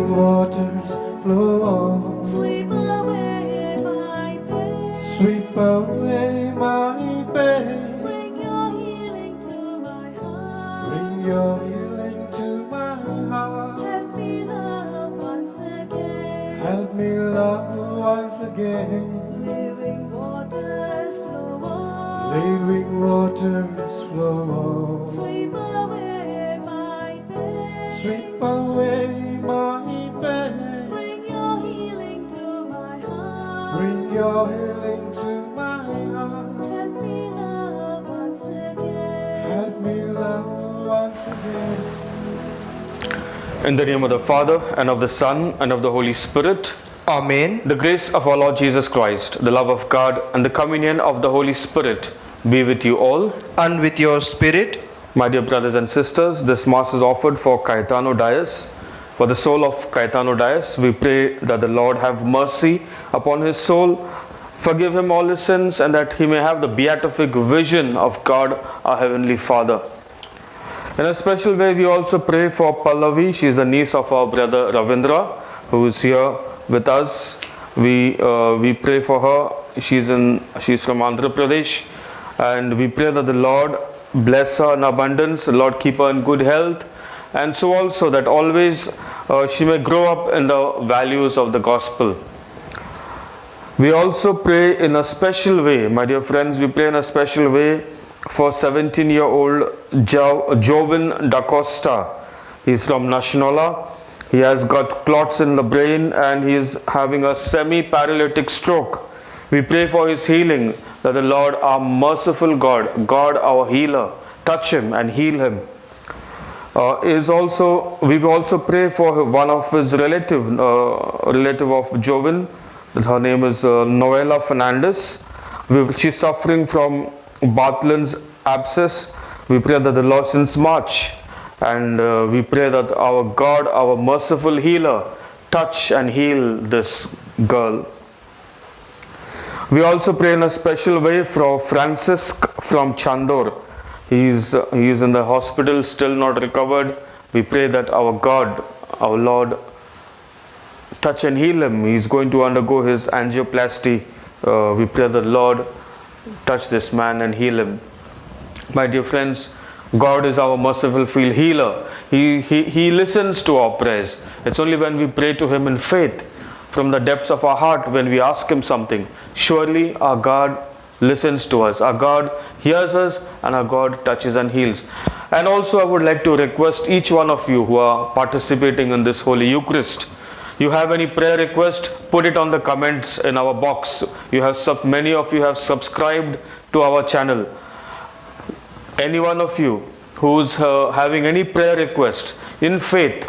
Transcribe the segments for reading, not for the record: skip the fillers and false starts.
living waters flow on. Sweep away my pain. Sweep away my pain. Bring your healing to my heart. Bring your healing to my heart. Help me love once again. Help me love once again. Living waters flow on. Living waters flow on. Sweep away my pain. Sweep away my pain. Bring your healing to my heart. Bring your healing to my heart. Help me love once again. Help me love once again. In the name of the Father, and of the Son, and of the Holy Spirit. Amen. The grace of our Lord Jesus Christ, the love of God, and the communion of the Holy Spirit be with you all. And with your spirit. My dear brothers and sisters, this Mass is offered for Cayetano Dias. For the soul of Cayetano Dias, we pray that the Lord have mercy upon his soul, forgive him all his sins, and that he may have the beatific vision of God, our Heavenly Father. In a special way, we also pray for Pallavi. She is a niece of our brother Ravindra, who is here with us. We pray for her. She's from Andhra Pradesh, and we pray that the Lord bless her in abundance. The Lord keep her in good health, and so also that always she may grow up in the values of the gospel. We also pray in a special way, my dear friends. We pray in a special way for 17-year-old Joven Da Costa. He's from Nashnola. He has got clots in the brain and he is having a semi-paralytic stroke. We pray for his healing, that the Lord, our merciful God, God our healer, touch him and heal him. We also pray for one of his relative of Joven, that her name is Noela Fernandez. She's suffering from Bartholin's abscess. We pray that the Lord, since March, and we pray that our God, our merciful healer, touch and heal this girl. We also pray in a special way for Francisc from Chandor. He is in the hospital, still not recovered. We pray that our God, our Lord, touch and heal him. He is going to undergo his angioplasty. We pray the Lord touch this man and heal him. My dear friends, God is our merciful healer. He listens to our prayers. It's only when we pray to him in faith, from the depths of our heart, when we ask him something, surely our God listens to us. Our God hears us, and our God touches and heals. And also I would like to request each one of you who are participating in this Holy Eucharist, you have any prayer request, put it on the comments in our box. Many of you have subscribed to our channel. Any one of you who's having any prayer request, in faith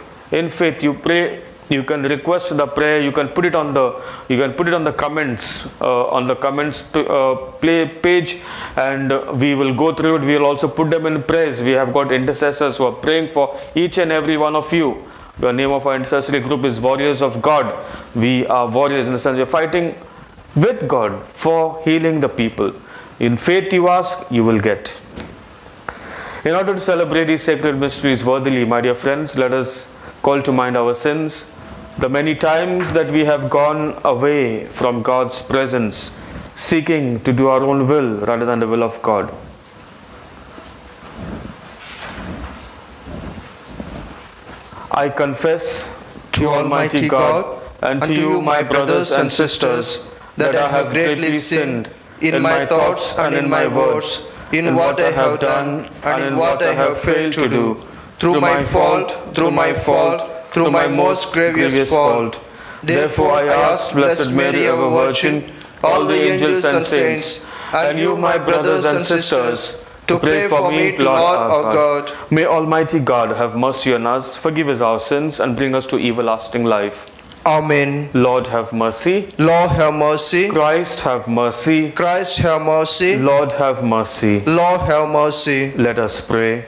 you pray. You can request the prayer. You can put it on the comments page, and we will go through it. We will also put them in prayers. We have got intercessors who are praying for each and every one of you. The name of our intercessory group is Warriors of God. We are warriors in the sense we are fighting with God for healing the people. In faith you ask, you will get. In order to celebrate these sacred mysteries worthily, my dear friends, let us call to mind our sins, the many times that we have gone away from God's presence, seeking to do our own will rather than the will of God. I confess To Almighty God and to you, my brothers and sisters, that I have greatly sinned in my thoughts and in my words, in what I have done and in what I have failed to do, through my fault, through my most grievous fault. Therefore I ask Blessed Mary, our Virgin, all the angels and saints, and you, my brothers and sisters, to pray for me to Lord our God. May Almighty God have mercy on us, forgive us our sins, and bring us to everlasting life. Amen. Lord have mercy. Lord have mercy. Christ have mercy. Christ have mercy. Lord have mercy. Lord have mercy. Let us pray.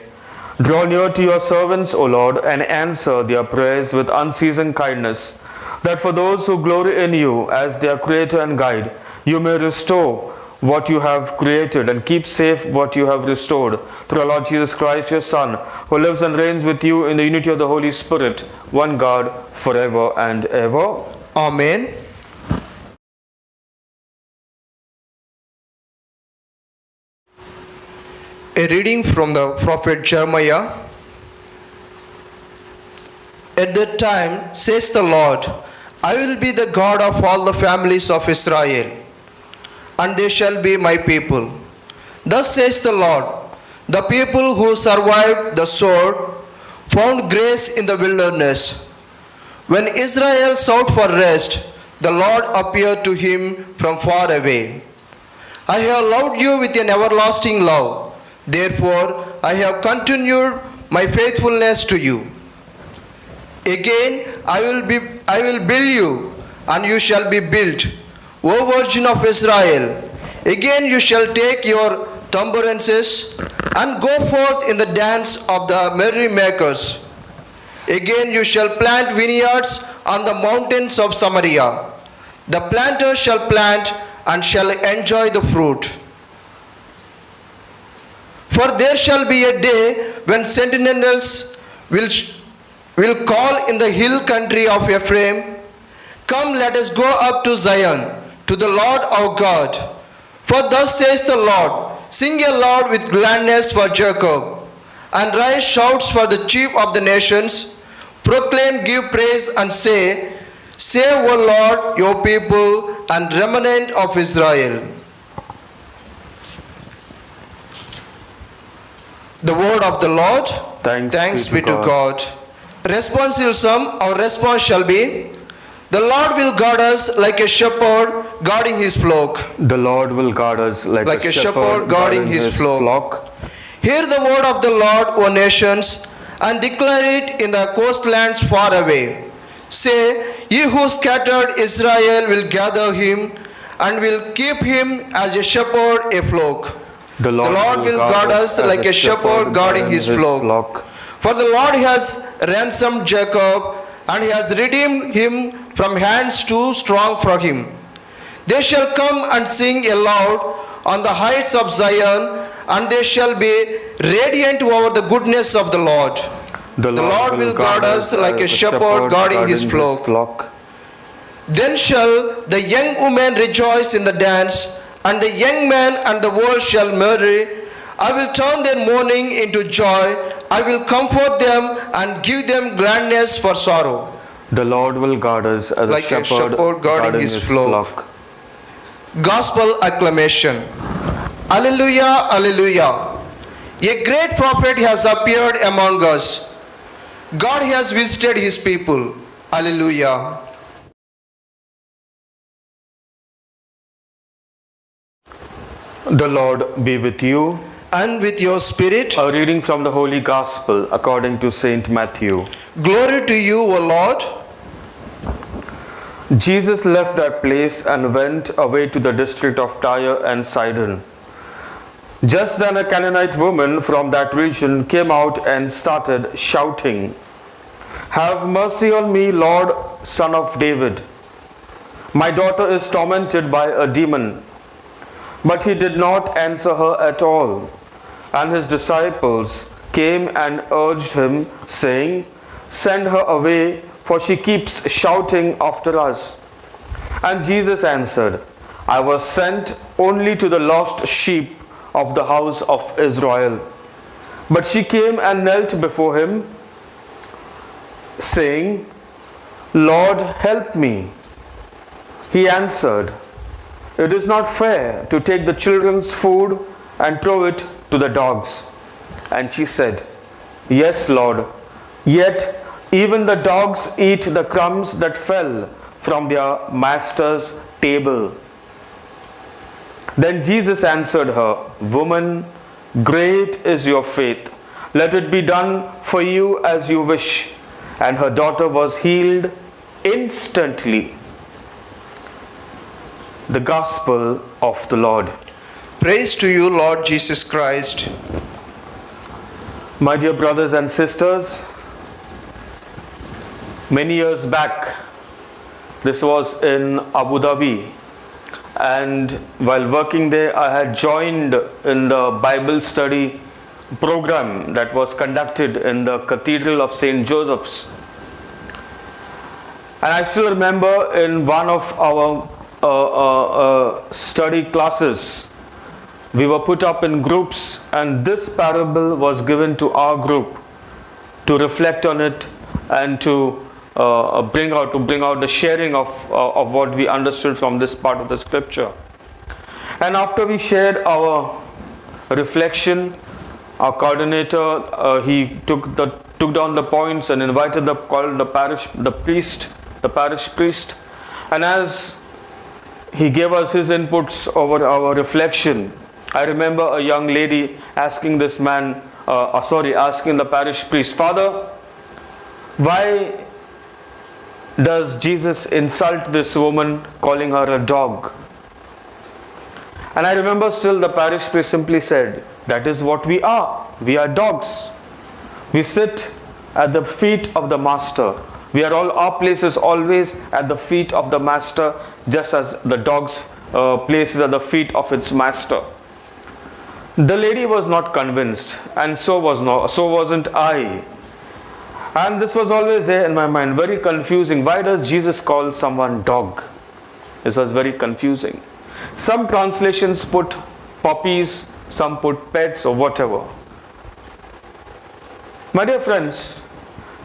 Draw near to your servants, O Lord, and answer their prayers with unceasing kindness, that for those who glory in you as their Creator and Guide, you may restore what you have created and keep safe what you have restored. Through our Lord Jesus Christ, your Son, who lives and reigns with you in the unity of the Holy Spirit, one God, forever and ever. Amen. A reading from the prophet Jeremiah. At that time, says the Lord, I will be the God of all the families of Israel, and they shall be my people. Thus says the Lord, the people who survived the sword found grace in the wilderness. When Israel sought for rest, the Lord appeared to him from far away. I have loved you with an everlasting love. Therefore, I have continued my faithfulness to you. Again, I will build you, and you shall be built, O Virgin of Israel. Again, you shall take your tambourines and go forth in the dance of the merrymakers. Again, you shall plant vineyards on the mountains of Samaria. The planter shall plant and shall enjoy the fruit. For there shall be a day when sentinels will call in the hill country of Ephraim, come, let us go up to Zion, to the Lord our God. For thus says the Lord, sing aloud with gladness for Jacob, and raise shouts for the chief of the nations. Proclaim, give praise, and say, save, O Lord, your people and remnant of Israel. The word of the Lord. Thanks be to God. Responsive psalm, our response shall be, the Lord will guard us like a shepherd guarding his flock. The Lord will guard us like a shepherd guarding his flock. Hear the word of the Lord, O nations, and declare it in the coastlands far away. Say, ye who scattered Israel will gather him, and will keep him as a shepherd a flock. The Lord will guard us like a shepherd guarding his flock. For the Lord has ransomed Jacob, and he has redeemed him from hands too strong for him. They shall come and sing aloud on the heights of Zion, and they shall be radiant over the goodness of the Lord. The Lord will guard us like a shepherd guarding his flock. Then shall the young woman rejoice in the dance, and the young man and the world shall marry. I will turn their mourning into joy. I will comfort them and give them gladness for sorrow. The Lord will guard us as like a shepherd guarding his flock. Gospel acclamation. Alleluia, alleluia. A great prophet has appeared among us. God has visited his people. Alleluia. The Lord be with you. And with your spirit. A reading from the Holy Gospel according to Saint Matthew. Glory to you, O Lord. Jesus left that place and went away to the district of Tyre and Sidon. Just then a Canaanite woman from that region came out and started shouting, "Have mercy on me, Lord, Son of David. My daughter is tormented by a demon." But he did not answer her at all. And his disciples came and urged him, saying, "Send her away, for she keeps shouting after us." And Jesus answered, "I was sent only to the lost sheep of the house of Israel." But she came and knelt before him, saying, "Lord, help me." He answered, "It is not fair to take the children's food and throw it to the dogs." And she said, "Yes, Lord, yet even the dogs eat the crumbs that fell from their master's table." Then Jesus answered her, "Woman, great is your faith. Let it be done for you as you wish." And her daughter was healed instantly. The Gospel of the Lord. Praise to you, Lord Jesus Christ. My dear brothers and sisters, many years back, this was in Abu Dhabi, and while working there, I had joined in the Bible study program that was conducted in the Cathedral of St. Joseph's. And I still remember in one of our study classes, we were put up in groups, and this parable was given to our group to reflect on it and to bring out the sharing of what we understood from this part of the scripture. And after we shared our reflection, our coordinator he took down the points and invited the parish priest, and as he gave us his inputs over our reflection, I remember a young lady asking this man, asking the parish priest, "Father, why does Jesus insult this woman, calling her a dog?" And I remember still the parish priest simply said, "That is what we are. We are dogs. We sit at the feet of the master. Our place is always at the feet of the master, just as the dog's place is at the feet of its master." The lady was not convinced, and so wasn't I. And this was always there in my mind, very confusing. Why does Jesus call someone dog? This was very confusing. Some translations put puppies, some put pets or whatever. My dear friends,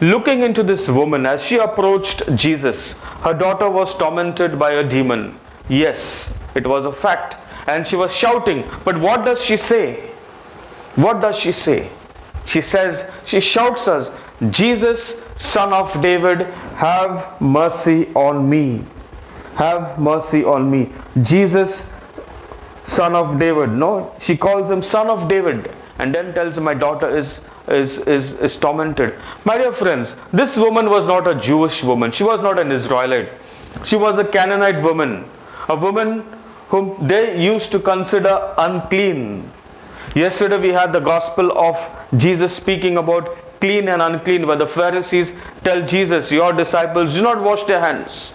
looking into this woman as she approached Jesus, her daughter was tormented by a demon. Yes, it was a fact. And she was shouting. But what does she say? What does she say? She shouts us, "Jesus, Son of David, have mercy on me. Have mercy on me." Jesus, Son of David. No, she calls him Son of David, and then tells him, "My daughter is tormented." My dear friends, this woman was not a Jewish woman. She was not an Israelite. She was a Canaanite woman, a woman whom they used to consider unclean. Yesterday we had the gospel of Jesus speaking about clean and unclean, where the Pharisees tell Jesus, "Your disciples do not wash their hands."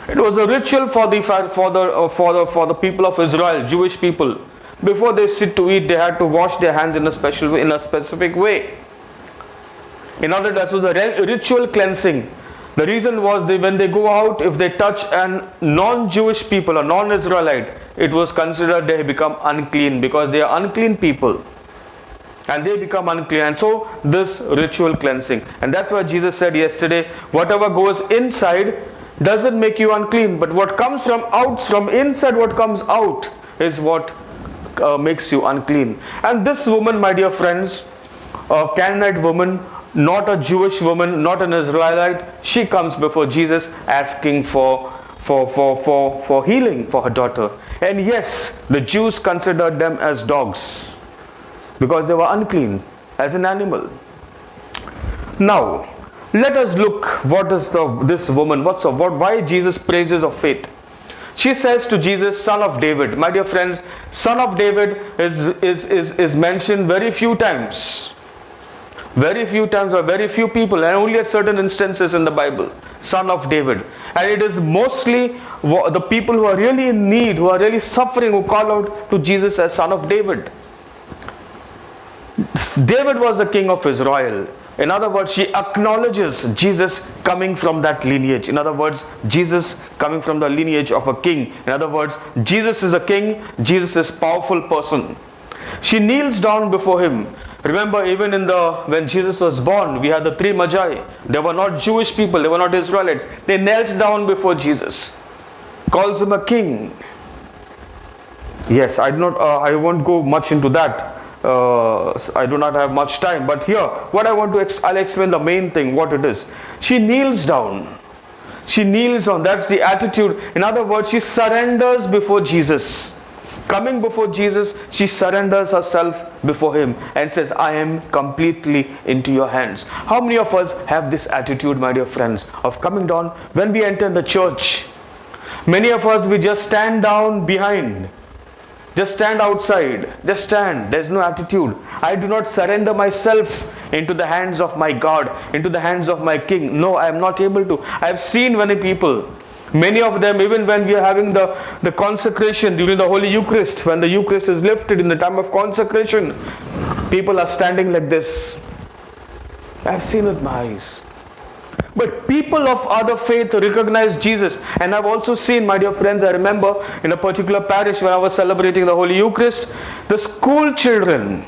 It was a ritual for the people of Israel, Jewish people. Before they sit to eat, they had to wash their hands in a special way, in a specific way. In order, that was a ritual cleansing. The reason was when they go out, if they touch a non-Jewish people, a non-Israelite, it was considered they become unclean, because they are unclean people. And they become unclean. And so this ritual cleansing. And that's why Jesus said yesterday, whatever goes inside doesn't make you unclean, but what comes from inside, what comes out is what makes you unclean. And this woman, my dear friends, a Canaanite woman, not a Jewish woman, not an Israelite, she comes before Jesus asking for healing for her daughter. And yes, the Jews considered them as dogs because they were unclean as an animal. Now, let us look what is this woman, why Jesus praises of faith. She says to Jesus, "Son of David." My dear friends, Son of David is mentioned very few times. Very few times by very few people, and only at certain instances in the Bible. Son of David. And it is mostly the people who are really in need, who are really suffering, who call out to Jesus as Son of David. David was the king of Israel. In other words, she acknowledges Jesus coming from that lineage. In other words, Jesus coming from the lineage of a king. In other words, Jesus is a king. Jesus is a powerful person. She kneels down before him. Remember, even when Jesus was born, we had the three magi. They were not Jewish people. They were not Israelites. They knelt down before Jesus. Calls him a king. Yes, I won't go much into that. I do not have much time, but here I'll explain the main thing, what it is. She kneels down. She kneels down. That's the attitude. In other words, she surrenders before Jesus. Coming before Jesus, she surrenders herself before him and says, "I am completely into your hands." How many of us have this attitude, my dear friends, of coming down when we enter the church? Many of us, we just stand down behind. Just stand outside. Just stand. There's no attitude. I do not surrender myself into the hands of my God, into the hands of my King. No, I am not able to. I have seen many people Many of them, even when we are having the consecration during the Holy Eucharist, when the Eucharist is lifted in the time of consecration, people are standing like this. I've seen with my eyes. But people of other faith recognize Jesus. And I've also seen, my dear friends, I remember in a particular parish when I was celebrating the Holy Eucharist, the school children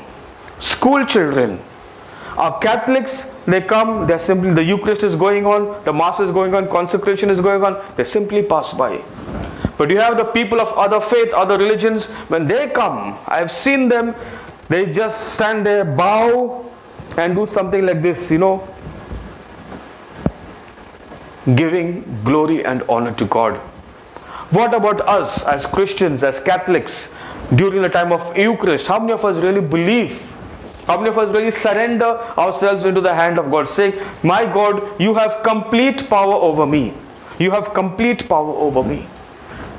are Catholics. They come, they're simply, the Eucharist is going on, the Mass is going on, consecration is going on, they simply pass by. But you have the people of other faith, other religions, when they come, I've seen them, they just stand there, bow, and do something like this, giving glory and honor to God. What about us as Christians, as Catholics, during the time of Eucharist? How many of us really believe? How many of us really surrender ourselves into the hand of God, saying, my God, you have complete power over me. You have complete power over me.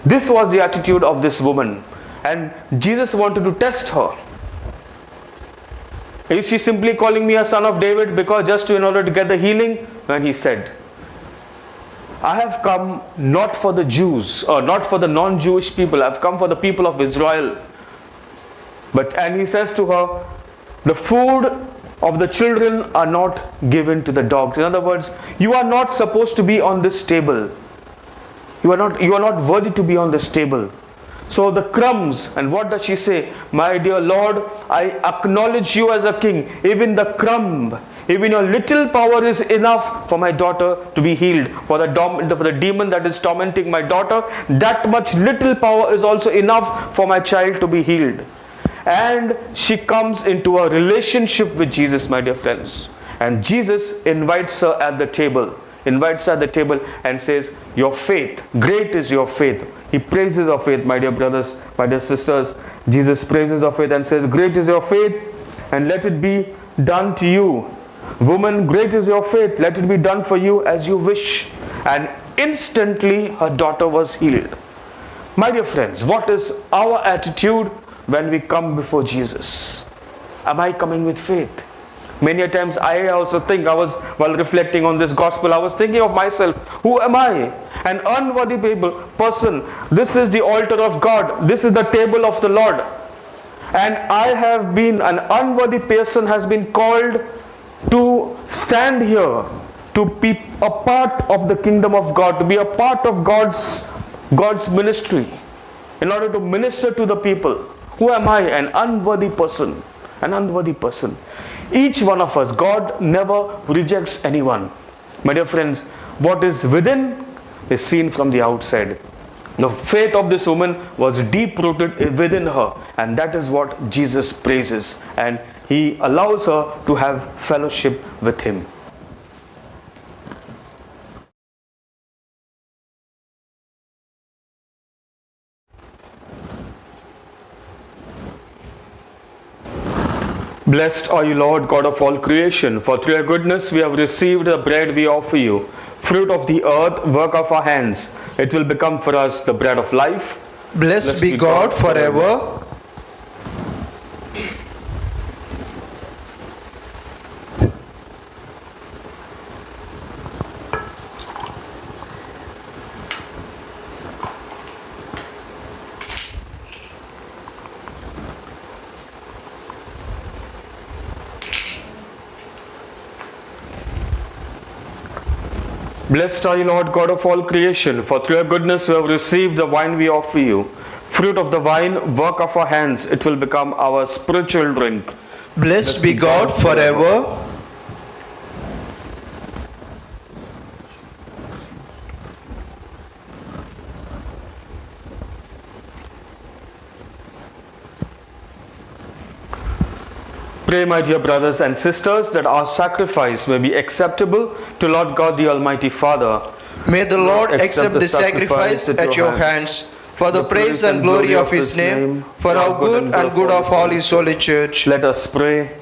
This was the attitude of this woman, and Jesus wanted to test her. Is she simply calling me a son of David because just in order to get the healing? When he said, I have come not for the Jews or not for the non-Jewish people. I have come for the people of Israel. And he says to her, the food of the children are not given to the dogs. In other words, you are not supposed to be on this table. You are not worthy to be on this table. So the crumbs, and what does she say? My dear Lord, I acknowledge you as a king. Even the crumb, even your little power is enough for my daughter to be healed. For the demon that is tormenting my daughter, that much little power is also enough for my child to be healed. And she comes into a relationship with Jesus, my dear friends. And Jesus invites her at the table. And says, your faith, great is your faith. He praises our faith, my dear brothers, my dear sisters. Jesus praises our faith and says, great is your faith, and let it be done to you. Woman, great is your faith, let it be done for you as you wish. And instantly her daughter was healed. My dear friends, what is our attitude when we come before Jesus? Am I coming with faith? Many a times I also think, while reflecting on this gospel, I was thinking of myself, who am I? An unworthy person. This is the altar of God. This is the table of the Lord. And I have been, an unworthy person has been called to stand here, to be a part of the kingdom of God, to be a part of God's ministry, in order to minister to the people. Who am I? An unworthy person. An unworthy person. Each one of us, God never rejects anyone. My dear friends, what is within is seen from the outside. The faith of this woman was deep-rooted within her, and that is what Jesus praises, and He allows her to have fellowship with Him. Blessed are you, Lord, God of all creation, for through your goodness we have received the bread we offer you, fruit of the earth, work of our hands. It will become for us the bread of life. Blessed be God forever. Blessed are you, Lord, God of all creation, for through your goodness we have received the wine we offer you. Fruit of the vine, work of our hands, it will become our spiritual drink. Blessed be God forever. Pray, my dear brothers and sisters, that our sacrifice may be acceptable to Lord God the Almighty Father. May the Lord accept the sacrifice at your hands, for the praise and glory of His name, for our good and good of all His holy church. Let us pray.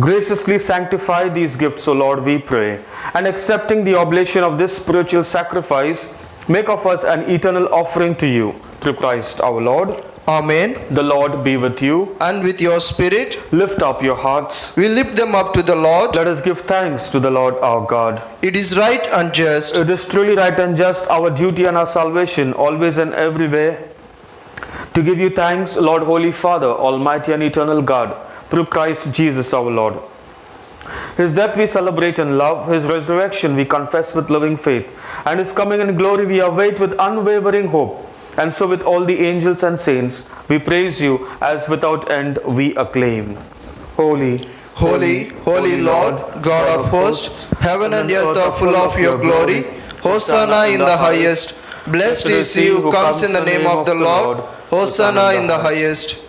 Graciously sanctify these gifts, O Lord, we pray, and accepting the oblation of this spiritual sacrifice, make of us an eternal offering to you, through Christ our Lord. Amen. The Lord be with you. And with your spirit, Lift up your hearts. we lift them up to the Lord. Let us give thanks to the Lord our God. It is right and just. It is truly right and just, our duty and our salvation, always and every way, to give you thanks, Lord, Holy Father, Almighty and eternal God, through Christ Jesus our Lord. His death we celebrate and love, His resurrection we confess with loving faith, and His coming in glory we await with unwavering hope. And so with all the angels and saints, we praise you as without end we acclaim. Holy, Holy, holy Lord, God of hosts, heaven and earth are full of your glory. Hosanna in the highest. Blessed is he who comes in the name of the Lord. Hosanna in the highest.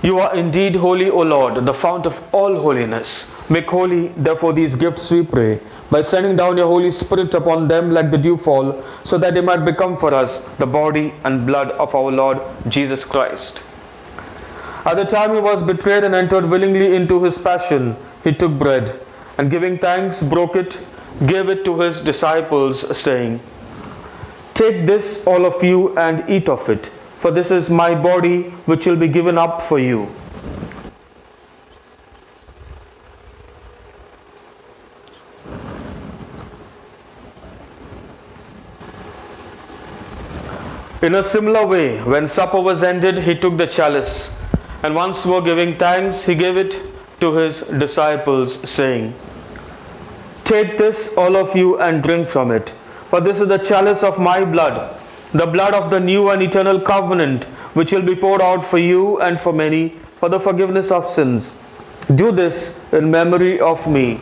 You are indeed holy, O Lord, the fount of all holiness. Make holy, therefore, these gifts, we pray, by sending down your Holy Spirit upon them like the dew fall, so that they might become for us the body and blood of our Lord Jesus Christ. At the time he was betrayed and entered willingly into his passion, he took bread, and giving thanks, broke it, gave it to his disciples, saying, "Take this, all of you, and eat of it, for this is my body, which will be given up for you." In a similar way, when supper was ended, he took the chalice, and once more giving thanks, he gave it to his disciples, saying, "Take this, all of you, and drink from it, for this is the chalice of my blood, the blood of the new and eternal covenant, which will be poured out for you and for many for the forgiveness of sins. Do this in memory of me."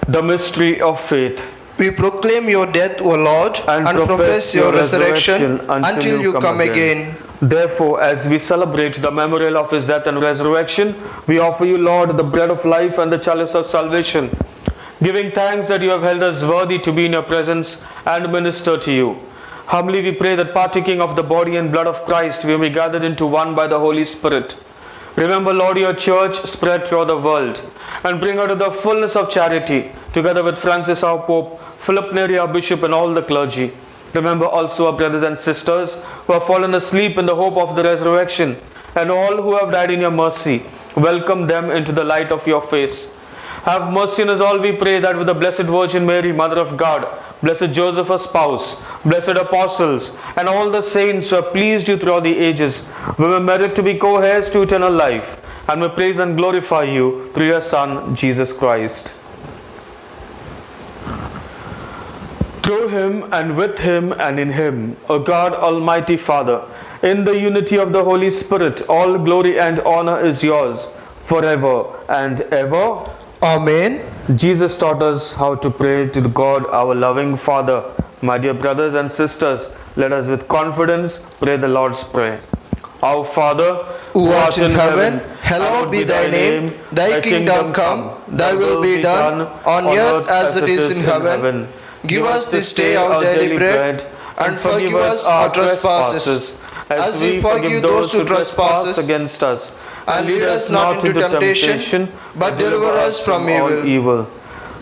The mystery of faith. We proclaim your death, O Lord, and profess your resurrection until you come again. Therefore, as we celebrate the memorial of his death and resurrection, we offer you, Lord, the bread of life and the chalice of salvation, giving thanks that you have held us worthy to be in your presence and minister to you. Humbly we pray that partaking of the body and blood of Christ, we may be gathered into one by the Holy Spirit. Remember, Lord, your church spread throughout the world, and bring her to the fullness of charity, together with Francis our Pope, Philip Neri our Bishop, and all the clergy. Remember also our brothers and sisters who have fallen asleep in the hope of the resurrection, and all who have died in your mercy. Welcome them into the light of your face. Have mercy on us all, we pray, that with the Blessed Virgin Mary, Mother of God, Blessed Joseph, her spouse, blessed apostles, and all the saints who have pleased you throughout the ages, we may merit to be co-heirs to eternal life, and may praise and glorify you through your Son, Jesus Christ. Through him, and with him, and in him, O God, Almighty Father, in the unity of the Holy Spirit, all glory and honor is yours, forever and ever. Amen. Jesus taught us how to pray to God, our loving Father. My dear brothers and sisters, let us with confidence pray the Lord's Prayer. Our Father, Who art in heaven, hallowed be thy name. Thy kingdom come, thy will be done, on earth as it is in heaven. Give us this day our daily bread, and forgive us our trespasses, as we forgive those who trespass against us. And lead us not into temptation, but deliver us from evil.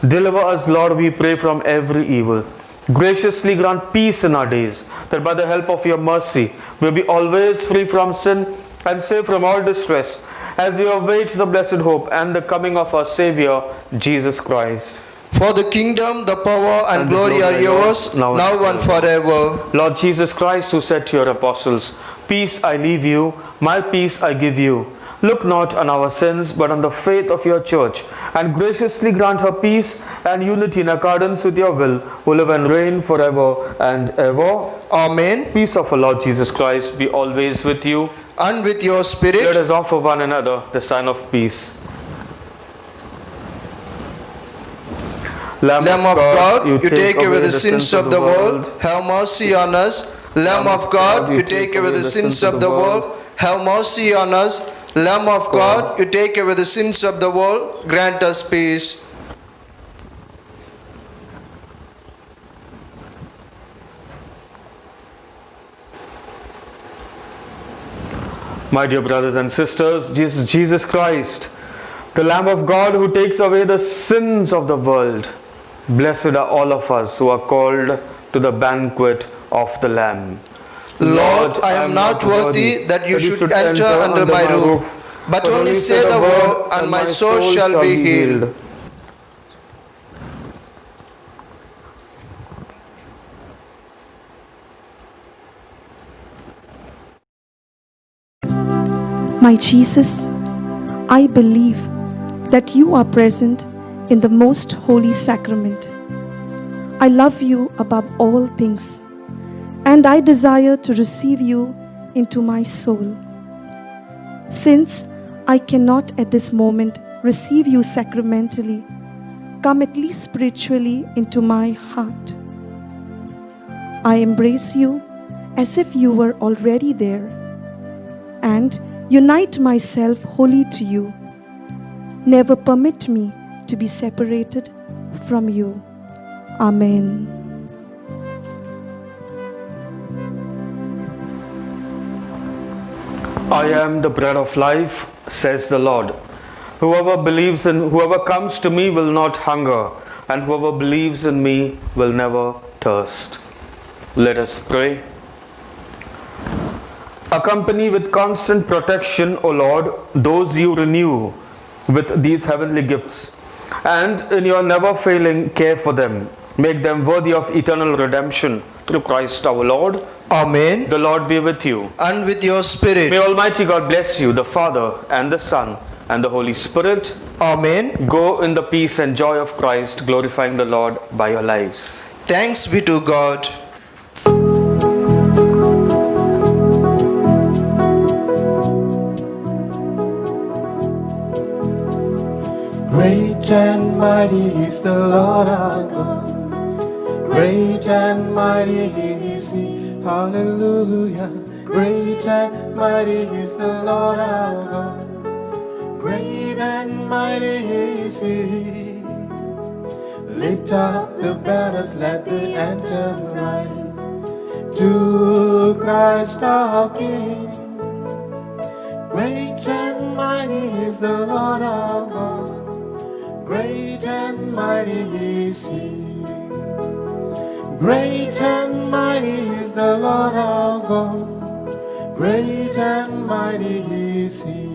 Deliver us, Lord, we pray, from every evil. Graciously grant peace in our days, that by the help of your mercy we be always free from sin and safe from all distress, as we await the blessed hope and the coming of our Savior, Jesus Christ. For the kingdom, the power, and glory are yours, now and forever. Lord Jesus Christ, who said to your apostles, "Peace I leave you, my peace I give you," look not on our sins, but on the faith of your church, and graciously grant her peace and unity in accordance with your will, who live and reign forever and ever. Amen. Peace of our Lord Jesus Christ be always with you. And with your Let spirit. us offer one another the sign of peace. Lamb of God, you take away the sins of the world. Have mercy on us. Lamb of God, you take away the sins of the world. Have mercy on us. Lamb of God, you take away the sins of the world. Grant us peace. My dear brothers and sisters, Jesus Christ The Lamb of God who takes away the sins of the world. Blessed are all of us who are called to the banquet of the Lamb. Lord, I am not worthy that you should enter under my roof, but only say the word, and my soul shall be healed. My Jesus, I believe that you are present in the most holy sacrament. I love you above all things, and I desire to receive you into my soul. Since I cannot at this moment receive you sacramentally, come at least spiritually into my heart. I embrace you as if you were already there, and unite myself wholly to you. Never permit me to be separated from you. Amen. I am the bread of life, says the Lord. Whoever comes to me will not hunger, and whoever believes in me will never thirst. Let us pray. Accompany with constant protection, O Lord, those you renew with these heavenly gifts, and in your never failing care for them, make them worthy of eternal redemption through Christ our Lord. Amen. The Lord be with you. And with your spirit. May Almighty God bless you, the Father and the Son and the Holy Spirit. Amen. Go in the peace and joy of Christ, glorifying the Lord by your lives. Thanks be to God. Great and mighty is the Lord our God. Great and mighty is He. Hallelujah. Great and mighty is the Lord our God. Great and mighty is He. Lift up the banners, let the anthem rise. To Christ our King. Great and mighty is the Lord our God. Great and mighty is He. Great and mighty is the Lord our God. Great and mighty is He.